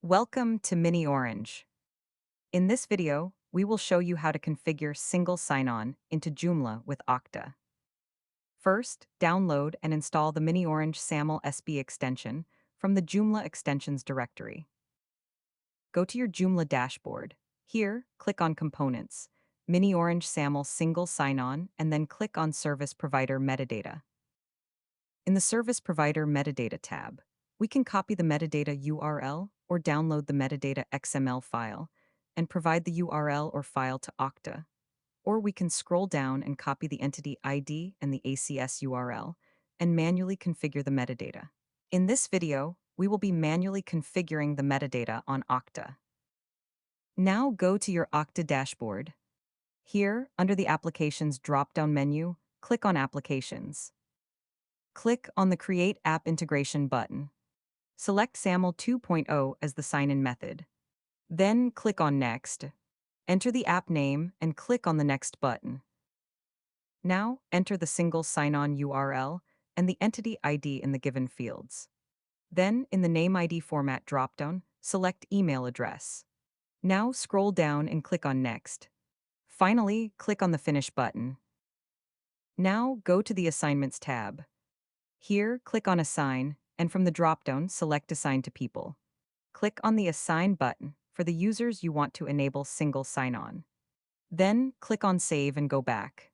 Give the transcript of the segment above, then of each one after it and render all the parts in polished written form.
Welcome to Mini Orange. In this video, we will show you how to configure single sign-on into Joomla with Okta. First, download and install the Mini Orange SAML SB extension from the Joomla extensions directory. Go to your Joomla dashboard. Here, click on Components, Mini Orange SAML Single Sign-On, and then click on Service Provider Metadata. In the Service Provider Metadata tab, we can copy the metadata URL or download the metadata XML file and provide the URL or file to Okta. Or we can scroll down and copy the entity ID and the ACS URL and manually configure the metadata. In this video, we will be manually configuring the metadata on Okta. Now go to your Okta dashboard. Here, under the Applications drop-down menu, click on Applications. Click on the Create App Integration button. Select SAML 2.0 as the sign-in method. Then click on Next. Enter the app name and click on the Next button. Now enter the single sign-on URL and the entity ID in the given fields. Then, in the Name ID format dropdown, select Email address. Now scroll down and click on Next. Finally, click on the Finish button. Now go to the Assignments tab. Here, click on Assign, and from the dropdown, select Assign to People. Click on the Assign button for the users you want to enable single sign-on. Then, click on Save and go back.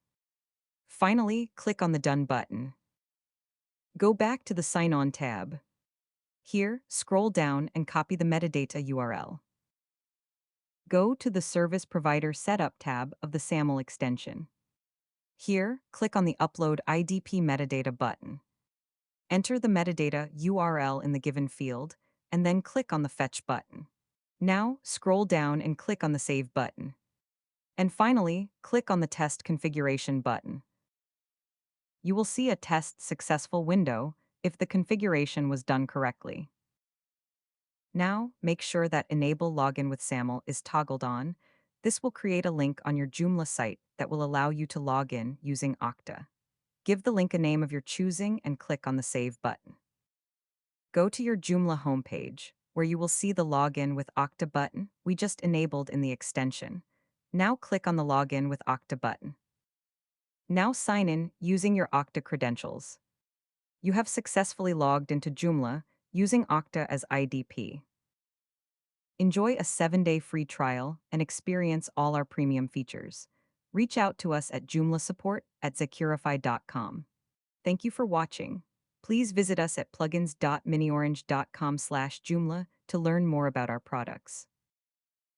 Finally, click on the Done button. Go back to the Sign On tab. Here, scroll down and copy the metadata URL. Go to the Service Provider Setup tab of the SAML extension. Here, click on the Upload IDP Metadata button. Enter the metadata URL in the given field, and then click on the Fetch button. Now, scroll down and click on the Save button. And finally, click on the Test Configuration button. You will see a Test Successful window if the configuration was done correctly. Now, make sure that Enable Login with SAML is toggled on. This will create a link on your Joomla site that will allow you to log in using Okta. Give the link a name of your choosing and click on the Save button. Go to your Joomla homepage, where you will see the Login with Okta button we just enabled in the extension. Now click on the Login with Okta button. Now sign in using your Okta credentials. You have successfully logged into Joomla using Okta as IDP. Enjoy a 7-day free trial and experience all our premium features. Reach out to us at joomlasupport@securify.com. Thank you for watching. Please visit us at plugins.miniorange.com/Joomla to learn more about our products.